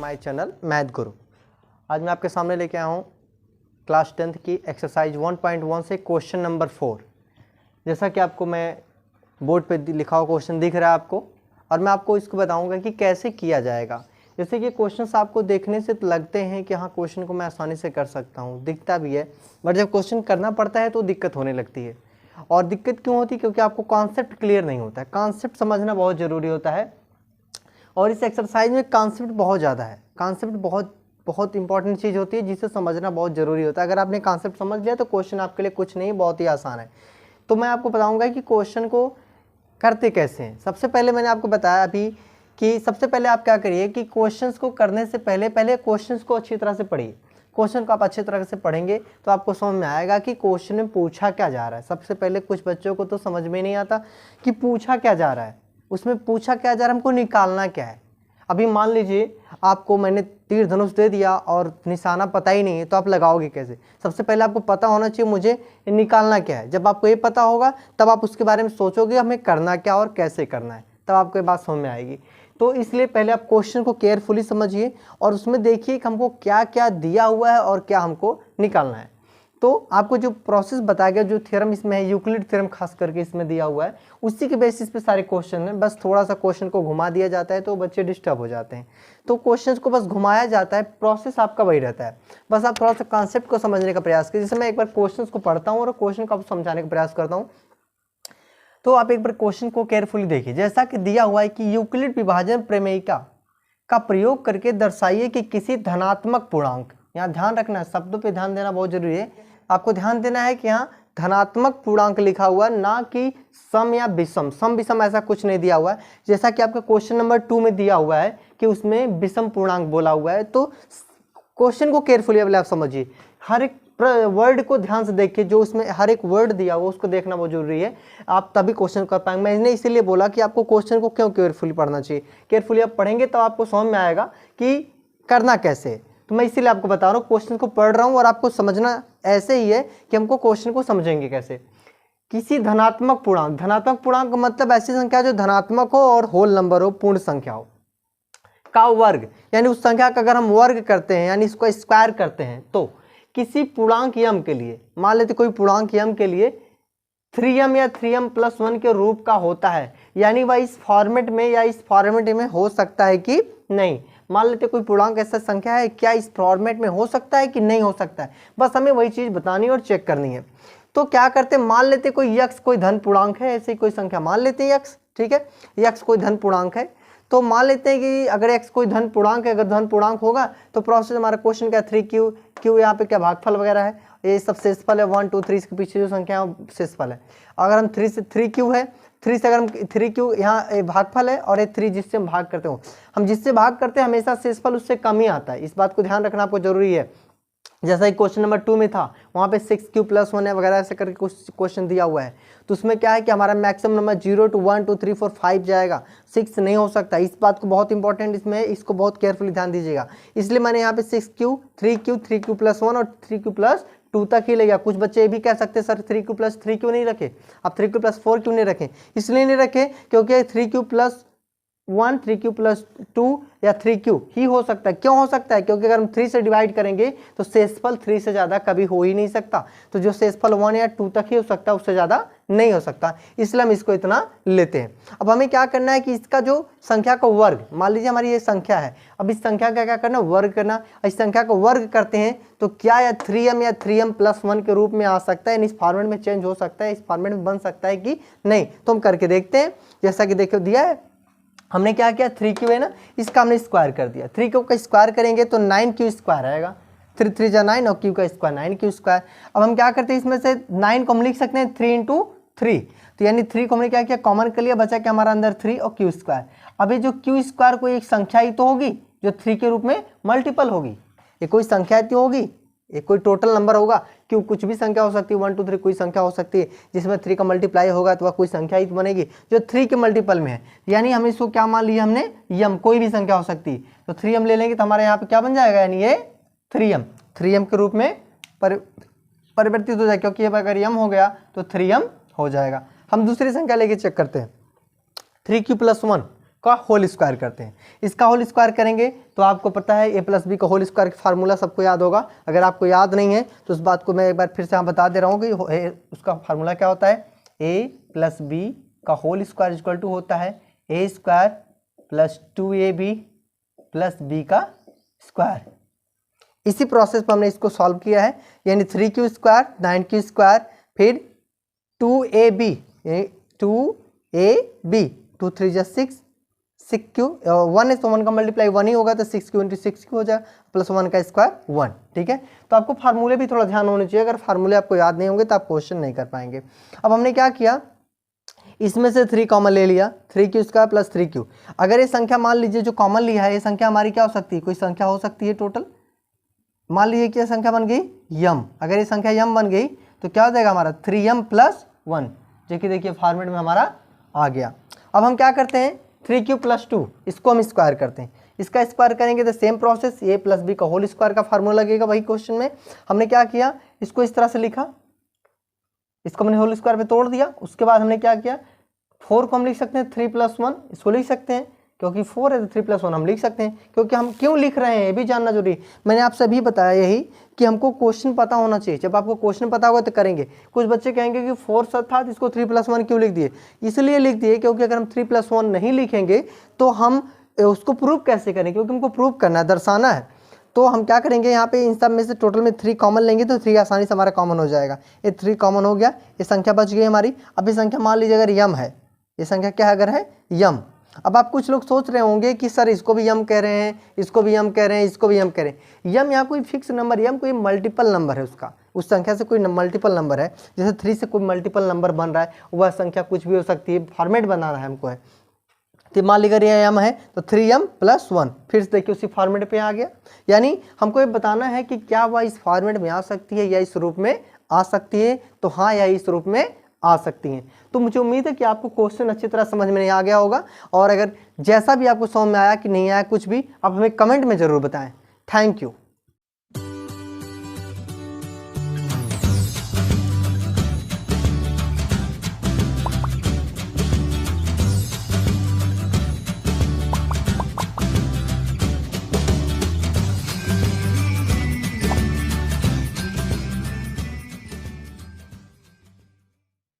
My channel math गुरु। आज मैं आपके सामने लेके आया हूँ क्लास 10th की एक्सरसाइज 1.1 से क्वेश्चन नंबर 4। जैसा कि आपको मैं बोर्ड पे लिखा हुआ क्वेश्चन दिख रहा है आपको, और मैं आपको इसको बताऊंगा कि कैसे किया जाएगा। जैसे कि क्वेश्चंस आपको देखने से तो लगते हैं कि हाँ क्वेश्चन को मैं आसानी से कर सकता हूँ, दिखता भी है, बट जब क्वेश्चन करना पड़ता है तो दिक्कत होने लगती है। और दिक्कत क्यों होती है? क्योंकि आपको कॉन्सेप्ट क्लियर नहीं होता है। कॉन्सेप्ट समझना बहुत ज़रूरी होता है, और इस एक्सरसाइज में कॉन्सेप्ट बहुत ज़्यादा है। कॉन्सेप्ट बहुत इंपॉर्टेंट चीज़ होती है जिसे समझना बहुत ज़रूरी होता है। अगर आपने कॉन्सेप्ट समझ लिया तो क्वेश्चन आपके लिए कुछ नहीं, बहुत ही आसान है। तो मैं आपको बताऊंगा कि क्वेश्चन को करते कैसे हैं। सबसे पहले मैंने आपको बताया अभी कि सबसे पहले आप क्या करिए कि क्वेश्चंस को करने से पहले क्वेश्चंस को अच्छी तरह से पढ़िए। क्वेश्चन को आप अच्छी तरह से पढ़ेंगे तो आपको समझ में आएगा कि क्वेश्चन में पूछा क्या जा रहा है। सबसे पहले कुछ बच्चों को तो समझ में नहीं आता कि पूछा क्या जा रहा है, उसमें पूछा क्या जा रहा है, हमको निकालना क्या है। अभी मान लीजिए आपको मैंने तीर धनुष दे दिया और निशाना पता ही नहीं है, तो आप लगाओगे कैसे? सबसे पहले आपको पता होना चाहिए मुझे निकालना क्या है। जब आपको ये पता होगा तब आप उसके बारे में सोचोगे हमें करना क्या और कैसे करना है, तब आपको ये बात समझ में आएगी। तो इसलिए पहले आप क्वेश्चन को केयरफुली समझिए और उसमें देखिए कि हमको क्या क्या दिया हुआ है और क्या हमको निकालना है। तो आपको जो प्रोसेस बताया गया, जो थ्योरम इसमें है, यूक्लिड थ्योरम खास करके इसमें दिया हुआ है, उसी के बेसिस पे सारे क्वेश्चन हैं। बस थोड़ा सा क्वेश्चन को घुमा दिया जाता है तो बच्चे डिस्टर्ब हो जाते हैं। तो क्वेश्चन को बस घुमाया जाता है, प्रोसेस आपका वही रहता है। बस आप थोड़ा सा कॉन्सेप्ट को समझने का प्रयास कीजिए। जैसे मैं एक बार क्वेश्चन को पढ़ता हूँ और क्वेश्चन को आपको समझाने का प्रयास करता हूँ, तो आप एक बार क्वेश्चन को केयरफुली देखिए। जैसा कि दिया हुआ है कि यूक्लिड विभाजन प्रमेयिका का प्रयोग करके दर्शाइए कि किसी धनात्मक पूर्णांक, यहाँ ध्यान रखना है, शब्दों पे ध्यान देना बहुत जरूरी है। आपको ध्यान देना है कि यहाँ धनात्मक पूर्णांक लिखा हुआ है, ना कि सम या विषम। सम विषम ऐसा कुछ नहीं दिया हुआ है। जैसा कि आपका क्वेश्चन नंबर 2 में दिया हुआ है कि उसमें विषम पूर्णांक बोला हुआ है। तो क्वेश्चन को केयरफुली आप समझिए, हर एक वर्ड को ध्यान से देखिए, जो उसमें हर एक वर्ड दिया हुआ उसको देखना बहुत जरूरी है, आप तभी क्वेश्चन कर पाएंगे। मैंने इसीलिए बोला कि आपको क्वेश्चन को क्यों केयरफुली पढ़ना चाहिए। केयरफुली आप पढ़ेंगे तो आपको समझ में आएगा कि करना कैसे है। तो मैं इसीलिए आपको बता रहा हूँ, क्वेश्चन को पढ़ रहा हूँ और आपको समझना ऐसे ही है कि हमको क्वेश्चन को समझेंगे कैसे। किसी धनात्मक पूर्णांक, धनात्मक पूर्णांक का मतलब ऐसी संख्या जो धनात्मक हो और होल नंबर हो, पूर्ण संख्या हो, का वर्ग, यानी उस संख्या का अगर हम वर्ग करते हैं यानी इसको स्क्वायर करते हैं, तो किसी पूर्णांक यम के लिए, मान लेते कोई पूर्णांक यम के लिए 3m या 3m+1 के रूप का होता है, यानी वह इस फॉर्मेट में या इस फॉर्मेट में हो सकता है कि नहीं। मान लेते कोई पूर्णांक ऐसा संख्या है, क्या इस फॉर्मेट में हो सकता है कि नहीं हो सकता है, बस हमें वही चीज बतानी और चेक करनी है। तो क्या करते हैं, मान लेते कोई यक्स कोई धन पूर्णांक है, ऐसी कोई संख्या मान लेते हैं यक्स, ठीक है, यक्स कोई धन पूर्णांक है। तो मान लेते हैं कि अगर x कोई धन पूर्णांक है, अगर धन पूर्णांक होगा तो प्रोसेस हमारा क्वेश्चन क्या 3q, q यहाँ पे क्या भागफल वगैरह है, ये सब शेषफल है, 1 2 3 इसके पीछे जो संख्या है शेषफल है। अगर हम 3 से 3q है, 3 से अगर हम 3q यहाँ भागफल है, और ये 3 जिससे हम भाग करते हो, हम जिससे भाग करते हैं हमेशा शेषफल उससे कम ही आता है। इस बात को ध्यान रखना आपको जरूरी है। जैसा कि क्वेश्चन नंबर 2 में था, वहाँ पे 6q+1 है वगैरह ऐसे करके कुछ क्वेश्चन दिया हुआ है। तो उसमें क्या है कि हमारा मैक्सिमम नंबर 0 to 1 2 3 4 5 जाएगा, 6 नहीं हो सकता। इस बात को बहुत इंपॉर्टेंट इसमें, इसको बहुत केयरफुली ध्यान दीजिएगा। इसलिए मैंने यहाँ पे 6q 3q 3q+1 और 3q+2 तक ही ले गया। कुछ बच्चे ये भी कह सकते हैं सर 3q+3 क्यों नहीं रखे, आप 3q+4 क्यों नहीं रखें? इसलिए नहीं रखे क्योंकि 3q+1 3q+2 या 3q ही हो सकता है। क्यों हो सकता है? क्योंकि अगर हम 3 से डिवाइड करेंगे तो शेषफल 3 से ज़्यादा कभी हो ही नहीं सकता। तो जो शेषफल 1 या 2 तक ही हो सकता है, उससे ज़्यादा नहीं हो सकता, इसलिए हम इसको इतना लेते हैं। अब हमें क्या करना है कि इसका जो संख्या का वर्ग, मान लीजिए हमारी ये संख्या है, अब इस संख्या का क्या करना, वर्ग करना। इस संख्या को वर्ग करते हैं तो क्या या 3m या 3m+1 के रूप में आ सकता है, इस फॉर्मेट में चेंज हो सकता है, इस फॉर्मेट में बन सकता है कि नहीं। तो हम करके देखते हैं। जैसा कि देखो दिया है, हमने क्या किया, 3q है ना, इसका हमने स्क्वायर कर दिया। 3q का स्क्वायर करेंगे तो 9q² आएगा, 3 3 जा 9 और q का स्क्वायर 9q²। अब हम क्या करते हैं, इसमें से 9 को हम लिख सकते हैं 3 × 3, तो यानी 3 को हमने क्या किया, कॉमन कर लिया, बचा क्या हमारा अंदर 3 और q²। अब ये जो q² कोई एक संख्या ही तो होगी जो 3 के रूप में मल्टीपल होगी, ये कोई संख्या तो होगी, ये कोई टोटल नंबर होगा। क्यों, कुछ भी संख्या हो सकती है, 1 2 3 कोई संख्या हो सकती है जिसमें 3 का मल्टीप्लाई होगा तो वह कोई संख्या ही बनेगी जो 3 के मल्टीपल में है। यानी हम इसको क्या मान लिया हमने, यम, कोई भी संख्या हो सकती है। तो 3m ले लेंगे तो हमारे यहाँ पे क्या बन जाएगा, यानी ये 3m के रूप में परिवर्तित हो जाएगा, क्योंकि अगर यम हो गया तो 3m हो जाएगा। हम दूसरी संख्या लेके चेक करते हैं। 3q+1 का होल स्क्वायर करते हैं। इसका होल स्क्वायर करेंगे तो आपको पता है a प्लस बी का होल स्क्वायर का फार्मूला सबको याद होगा। अगर आपको याद नहीं है तो उस बात को मैं एक बार फिर से यहाँ बता दे रहा हूँ कि उसका फार्मूला क्या होता है, a प्लस बी का होल स्क्वायर इक्वल टू होता है a square plus 2ab plus B का स्क्वायर। इसी प्रोसेस पर हमने इसको सॉल्व किया है, यानी 3q स्क्वायर 9q स्क्वायर फिर 2ab 2 3 जा 6q 1 है तो 1 का मल्टीप्लाई 1 ही होगा तो 6q इंटू 6q हो जाएगा प्लस 1 का स्क्वायर 1। ठीक है, तो आपको फार्मूले भी थोड़ा ध्यान होने चाहिए, अगर फार्मूले आपको याद नहीं होंगे तो आप क्वेश्चन नहीं कर पाएंगे। अब हमने क्या किया, इसमें से 3 कॉमन ले लिया, 3q स्क्वायर प्लस 3q। अगर ये संख्या मान लीजिए जो कॉमन लिया है ये संख्या हमारी क्या हो सकती है, कोई संख्या हो सकती है टोटल। मान लीजिए क्या संख्या बन गई यम, अगर ये संख्या यम बन गई तो क्या हो जाएगा हमारा 3m प्लस 1, जो कि देखिए फॉर्मेट में हमारा आ गया। अब हम क्या करते हैं 3q प्लस 2 इसको हम स्क्वायर करते हैं, इसका स्क्वायर करेंगे तो same process a plus B का होल स्क्वायर का फार्मूला लगेगा। वही क्वेश्चन में हमने क्या किया, इसको इस तरह से लिखा, इसको हमने होल स्क्वायर पे तोड़ दिया। उसके बाद हमने क्या किया 4 को हम लिख सकते हैं 3 प्लस 1 इसको लिख सकते हैं, क्योंकि 4 है तो 3 प्लस 1 हम लिख सकते हैं। क्योंकि हम क्यों लिख रहे हैं ये भी जानना जरूरी, मैंने आपसे अभी बताया यही कि हमको क्वेश्चन पता होना चाहिए। जब आपको क्वेश्चन पता होगा तो करेंगे। कुछ बच्चे कहेंगे कि 4 सच था तो इसको 3 प्लस 1 क्यों लिख दिए, इसलिए लिख दिए क्योंकि अगर हम 3 प्लस 1 नहीं लिखेंगे तो हम उसको प्रूव कैसे करें, क्योंकि हमको प्रूव करना है, दर्शाना है। तो हम क्या करेंगे यहाँ पे इन सब में से टोटल में 3 कॉमन लेंगे तो 3 आसानी से हमारा कॉमन हो जाएगा। ये 3 कॉमन हो गया, ये संख्या बच गई हमारी। अब ये संख्या मान लीजिए अगर यम है, ये संख्या क्या है अगर है यम। अब आप कुछ लोग सोच रहे होंगे कि सर इसको भी यम कह रहे हैं, इसको भी यम कह रहे हैं, इसको भी यम कह रहे हैं। यम यहाँ कोई फिक्स नंबर, यम कोई मल्टीपल नंबर है, उसका उस संख्या से कोई मल्टीपल नंबर है। जैसे 3 से कोई मल्टीपल नंबर बन रहा है, वह संख्या कुछ भी हो सकती है, फॉर्मेट बनाना है हमको है। तो मान लीजिए ये यम है तो 3m प्लस 1, फिर से देखिए उसी फॉर्मेट पे आ गया। यानी हमको ये बताना है कि क्या वह इस फॉर्मेट में आ सकती है या इस रूप में आ सकती है, तो हाँ या इस रूप में आ सकती हैं। तो मुझे उम्मीद है कि आपको क्वेश्चन अच्छी तरह समझ में नहीं आ गया होगा, और अगर जैसा भी आपको समझ में आया कि नहीं आया कुछ भी, आप हमें कमेंट में ज़रूर बताएं। Thank you.